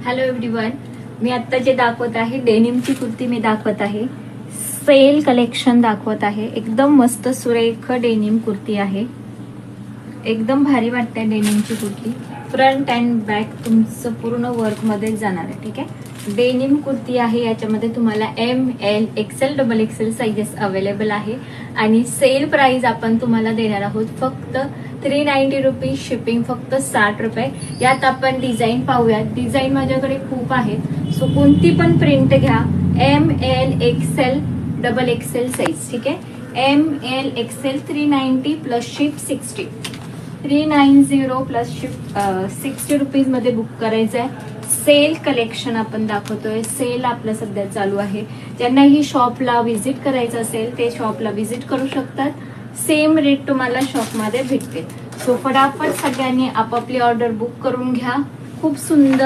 Hello everyone, मी आता जे दाखवत आहे डेनिमची कुर्ती मी दाखवत आहे. सेल कलेक्शन दाखवत आहे. एकदम मस्त सुरेख डेनिम कुर्ती आहे. एकदम भारी वाटते डेनिमची कुर्ती. फ्रंट अँड बॅक तुमचं पूर्ण वर्क मध्ये जाणार आहे. ठीक आहे, डेनिम कुर्ती आहे. याच्यामध्ये तुम्हाला ML XL XXL sizes available आहे आणि सेल प्राइस आपण तुम्हाला देणार आहोत फक्त 390 रुपीज, शिपिंग फक्त 60 रुपये. यात आपण डिझाईन पाहूयात. डिझाईन माझ्याकडे खूप आहेत, सो कोणती पण प्रिंट घ्या. ML XL XXL size. ठीक आहे, ML XL 390 plus ship 60, 390 plus ship 60 rupees मध्ये बुक करायचं आहे. सेल कलेक्शन आपण दाखवतोय. सेल आपलं सध्या चालू आहे. ज्यांना ही शॉपला व्हिजिट करायचं असेल ते शॉपला व्हिजिट करू शकतात. सेम रेट तुम्हाला शॉपमध्ये भेटते. सो फटाफट सगळ्यांनी आपापली ऑर्डर बुक करून घ्या. खूप सुंदर